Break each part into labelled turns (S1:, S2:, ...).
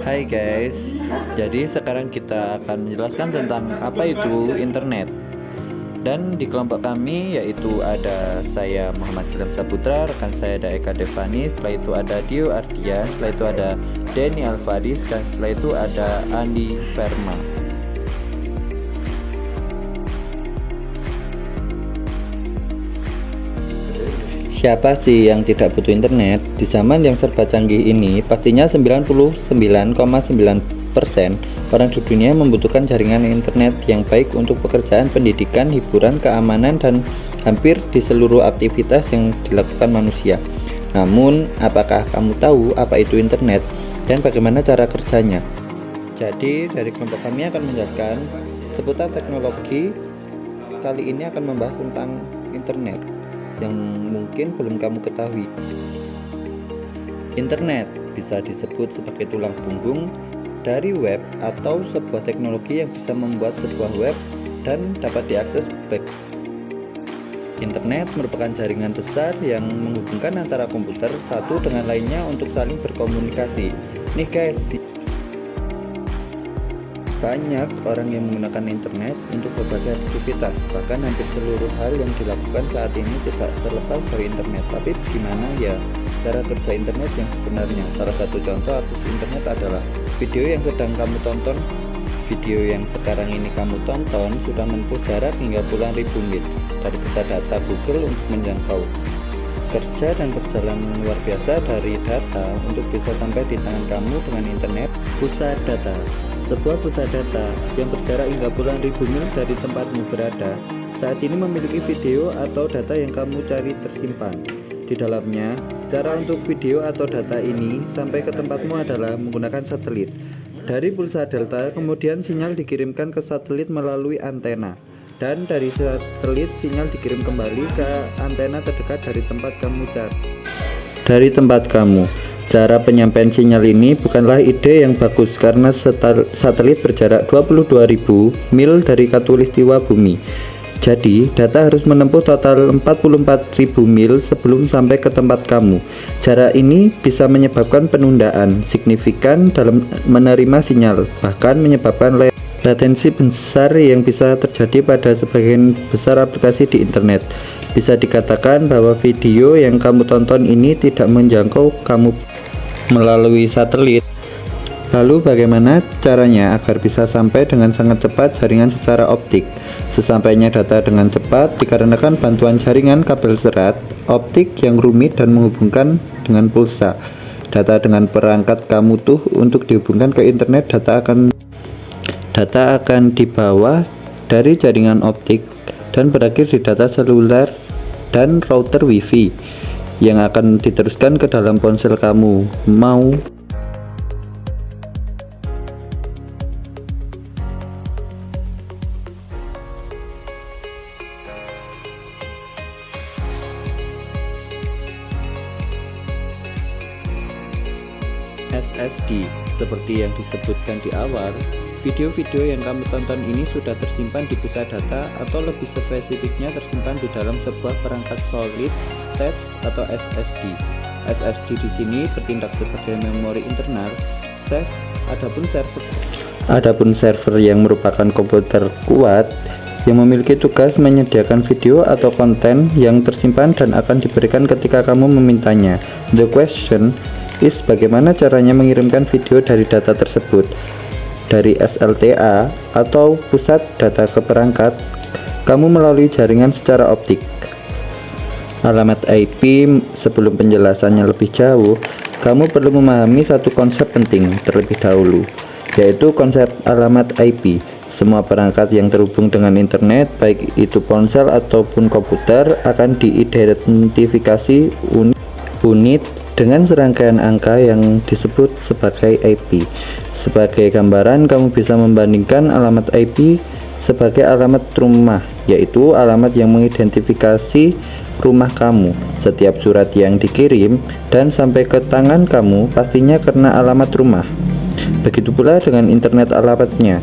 S1: Hai guys, jadi sekarang kita akan menjelaskan tentang apa itu internet. Dan di kelompok kami yaitu ada saya Muhammad Ilham Saputra, rekan saya ada Eka Devani, setelah itu ada Dio Ardian, setelah itu ada Denny Alfaris, dan setelah itu ada Andi Verma. Siapa sih yang tidak butuh internet? Di zaman yang serba canggih ini, pastinya 99,9% orang di dunia membutuhkan jaringan internet yang baik untuk pekerjaan, pendidikan, hiburan, keamanan, dan hampir di seluruh aktivitas yang dilakukan manusia. Namun, apakah kamu tahu apa itu internet dan bagaimana cara kerjanya? Jadi, dari kelompok kami akan menjelaskan seputar teknologi. Kali ini akan membahas tentang internet yang mungkin belum kamu ketahui. Internet bisa disebut sebagai tulang punggung dari web atau sebuah teknologi yang bisa membuat sebuah web dan dapat diakses baik. Internet merupakan jaringan besar yang menghubungkan antara komputer satu dengan lainnya untuk saling berkomunikasi. Nih guys, banyak orang yang menggunakan internet untuk berbagai aktivitas, bahkan hampir seluruh hal yang dilakukan saat ini tidak terlepas dari internet. Tapi gimana ya cara kerja internet yang sebenarnya? Salah satu contoh akses internet adalah video yang sedang kamu tonton. Video yang sekarang ini kamu tonton sudah menempuh jarak hingga puluhan ribu mil dari pusat data Google untuk menjangkau. Kerja dan perjalanan luar biasa dari data untuk bisa sampai di tangan kamu dengan internet. Pusat data, sebuah pusat data yang berjarak hingga puluhan ribu mil dari tempatmu berada, saat ini memiliki video atau data yang kamu cari tersimpan di dalamnya. Cara untuk video atau data ini sampai ke tempatmu adalah menggunakan satelit. Dari pulsa delta, kemudian sinyal dikirimkan ke satelit melalui antena, dan dari satelit sinyal dikirim kembali ke antena terdekat dari tempat kamu cari. Dari tempat kamu, cara penyampaian sinyal ini bukanlah ide yang bagus karena satelit berjarak 22.000 mil dari khatulistiwa bumi. Jadi, data harus menempuh total 44.000 mil sebelum sampai ke tempat kamu. Jarak ini bisa menyebabkan penundaan signifikan dalam menerima sinyal, bahkan menyebabkan latensi besar yang bisa terjadi pada sebagian besar aplikasi di internet. Bisa dikatakan bahwa video yang kamu tonton ini tidak menjangkau kamu melalui satelit. Lalu bagaimana caranya agar bisa sampai dengan sangat cepat jaringan secara optik? Sesampainya data dengan cepat dikarenakan bantuan jaringan kabel serat optik yang rumit dan menghubungkan dengan pulsa. Data dengan perangkat kamu tuh untuk dihubungkan ke internet, data akan dibawa dari jaringan optik dan berakhir di data seluler dan router wifi yang akan diteruskan ke dalam ponsel kamu. Mau SSD. Seperti yang disebutkan di awal, video-video yang kamu tonton ini sudah tersimpan di pusat data atau lebih spesifiknya tersimpan di dalam sebuah perangkat solid state atau SSD. SSD di sini bertindak sebagai memori internal. Adapun server yang merupakan komputer kuat yang memiliki tugas menyediakan video atau konten yang tersimpan dan akan diberikan ketika kamu memintanya. The question is bagaimana caranya mengirimkan video dari data tersebut dari SLTA atau pusat data ke perangkat kamu melalui jaringan secara optik. Alamat IP. Sebelum penjelasannya lebih jauh, kamu perlu memahami satu konsep penting terlebih dahulu, yaitu konsep alamat IP. Semua perangkat yang terhubung dengan internet, baik itu ponsel ataupun komputer, akan diidentifikasi unit dengan serangkaian angka yang disebut sebagai IP. Sebagai gambaran, kamu bisa membandingkan alamat IP sebagai alamat rumah, yaitu alamat yang mengidentifikasi rumah kamu. Setiap surat yang dikirim dan sampai ke tangan kamu pastinya karena alamat rumah. Begitu pula dengan internet alamatnya.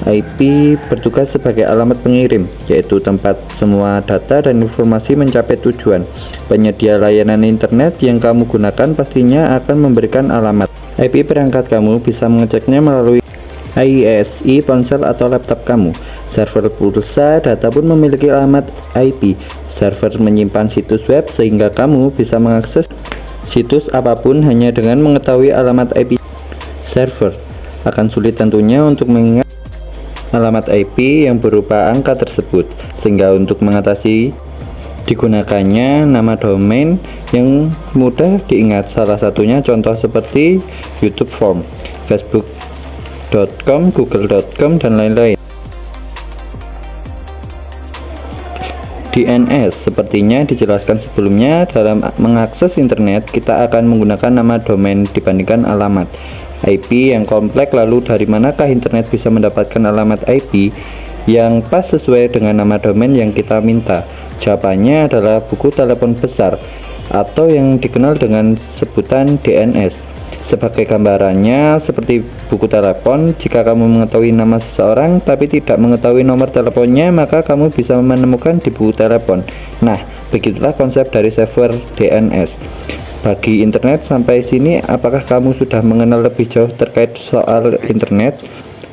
S1: IP bertugas sebagai alamat pengirim, yaitu tempat semua data dan informasi mencapai tujuan. Penyedia layanan internet yang kamu gunakan pastinya akan memberikan alamat. IP perangkat kamu bisa mengeceknya melalui ISI ponsel atau laptop kamu. Server pulsa data pun memiliki alamat IP. Server menyimpan situs web sehingga kamu bisa mengakses situs apapun hanya dengan mengetahui alamat IP server. Akan sulit tentunya untuk mengingat alamat IP yang berupa angka tersebut, sehingga untuk mengatasi digunakannya nama domain yang mudah diingat. Salah satunya contoh seperti YouTube Form, Facebook.com, Google.com, dan lain-lain. DNS sepertinya dijelaskan sebelumnya, dalam mengakses internet kita akan menggunakan nama domain dibandingkan alamat. IP yang kompleks, lalu dari manakah internet bisa mendapatkan alamat IP yang pas sesuai dengan nama domain yang kita minta? Jawabannya adalah buku telepon besar atau yang dikenal dengan sebutan DNS. Sebagai gambarannya seperti buku telepon, jika kamu mengetahui nama seseorang tapi tidak mengetahui nomor teleponnya, maka kamu bisa menemukan di buku telepon. Nah, begitulah konsep dari server DNS. Bagi internet sampai sini, apakah kamu sudah mengenal lebih jauh terkait soal internet?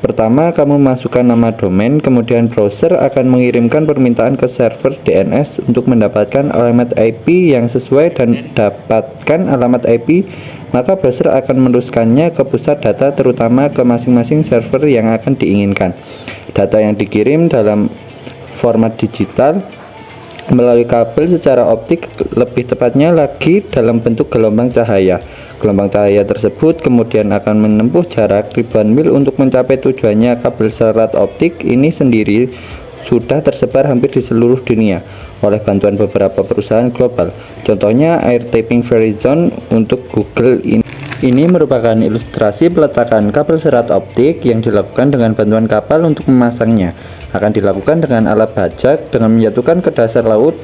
S1: Pertama, kamu masukkan nama domain, kemudian browser akan mengirimkan permintaan ke server DNS untuk mendapatkan alamat IP yang sesuai, dan dapatkan alamat IP, maka browser akan meneruskannya ke pusat data, terutama ke masing-masing server yang akan diinginkan. Data yang dikirim dalam format digital melalui kabel secara optik, lebih tepatnya lagi dalam bentuk gelombang cahaya. Gelombang cahaya tersebut kemudian akan menempuh jarak ribuan mil untuk mencapai tujuannya. Kabel serat optik ini sendiri sudah tersebar hampir di seluruh dunia oleh bantuan beberapa perusahaan global. Contohnya Air Tapping Verizon untuk Google. Ini merupakan ilustrasi peletakan kabel serat optik yang dilakukan dengan bantuan kapal. Untuk memasangnya akan dilakukan dengan alat bajak dengan menjatuhkan ke dasar laut.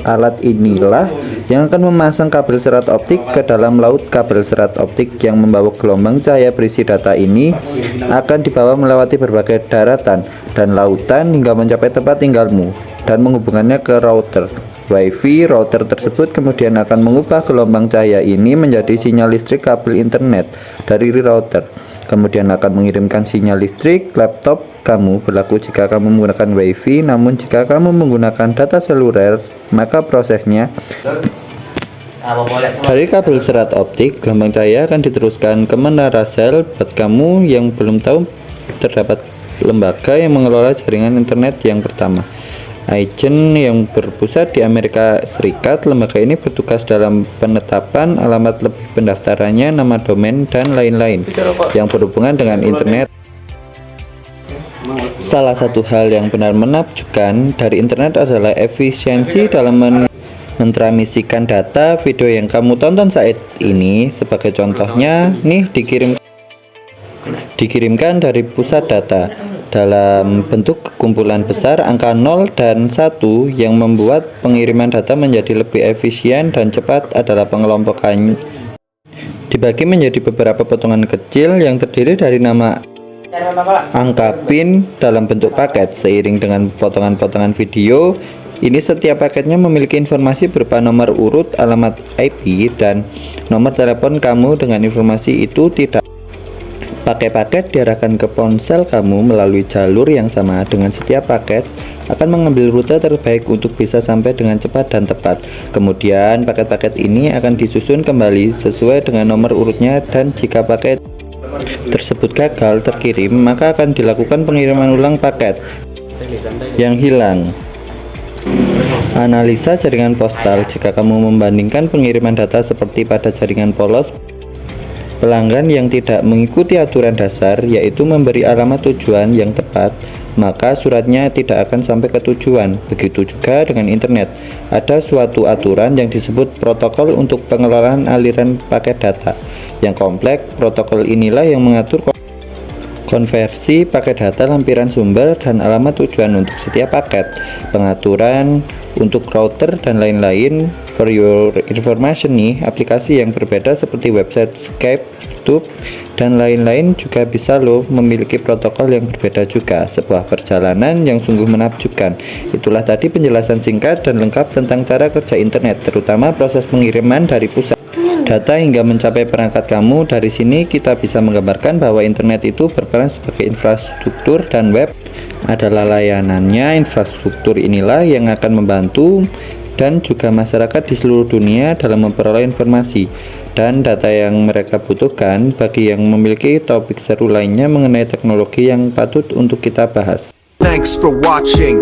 S1: Alat inilah yang akan memasang kabel serat optik ke dalam laut. Kabel serat optik yang membawa gelombang cahaya berisi data ini akan dibawa melewati berbagai daratan dan lautan hingga mencapai tempat tinggalmu dan menghubungkannya ke router Wi-Fi. Router tersebut kemudian akan mengubah gelombang cahaya ini menjadi sinyal listrik kabel internet dari router, kemudian akan mengirimkan sinyal listrik laptop kamu. Berlaku jika kamu menggunakan Wi-Fi, namun jika kamu menggunakan data seluler, maka prosesnya dari kabel serat optik, gelombang cahaya akan diteruskan ke menara sel. Buat kamu yang belum tahu, terdapat lembaga yang mengelola jaringan internet yang pertama, IGN, yang berpusat di Amerika Serikat. Lembaga ini bertugas dalam penetapan alamat, lebih pendaftarannya, nama domain, dan lain-lain yang berhubungan dengan internet. Salah satu hal yang benar menakjubkan dari internet adalah efisiensi dalam mentransmisikan data. Video yang kamu tonton saat ini sebagai contohnya nih dikirimkan dari pusat data dalam bentuk kumpulan besar angka 0 dan 1. Yang membuat pengiriman data menjadi lebih efisien dan cepat adalah pengelompokan dibagi menjadi beberapa potongan kecil yang terdiri dari nama angka PIN dalam bentuk paket. Seiring dengan potongan-potongan video ini, setiap paketnya memiliki informasi berupa nomor urut, alamat IP, dan nomor telepon kamu. Dengan informasi itu, tidak paket diarahkan ke ponsel kamu melalui jalur yang sama. Dengan setiap paket akan mengambil rute terbaik untuk bisa sampai dengan cepat dan tepat. Kemudian paket-paket ini akan disusun kembali sesuai dengan nomor urutnya, dan jika paket tersebut gagal terkirim, maka akan dilakukan pengiriman ulang paket yang hilang. Analisa jaringan postal. Jika kamu membandingkan pengiriman data seperti pada jaringan polos, pelanggan yang tidak mengikuti aturan dasar, yaitu memberi alamat tujuan yang tepat, maka suratnya tidak akan sampai ke tujuan. Begitu juga dengan internet. Ada suatu aturan yang disebut protokol untuk pengelolaan aliran paket data yang kompleks. Protokol inilah yang mengatur konversi paket data, lampiran sumber, dan alamat tujuan untuk setiap paket, pengaturan untuk router, dan lain-lain. For your information nih, aplikasi yang berbeda seperti website, Skype, YouTube, dan lain-lain juga bisa loh memiliki protokol yang berbeda juga. Sebuah perjalanan yang sungguh menakjubkan. Itulah tadi penjelasan singkat dan lengkap tentang cara kerja internet, terutama proses pengiriman dari pusat data hingga mencapai perangkat kamu. Dari sini kita bisa menggambarkan bahwa internet itu berperan sebagai infrastruktur dan web adalah layanannya. Infrastruktur inilah yang akan membantu dan juga masyarakat di seluruh dunia dalam memperoleh informasi dan data yang mereka butuhkan. Bagi yang memiliki topik seru lainnya mengenai teknologi yang patut untuk kita bahas.
S2: Thanks for watching.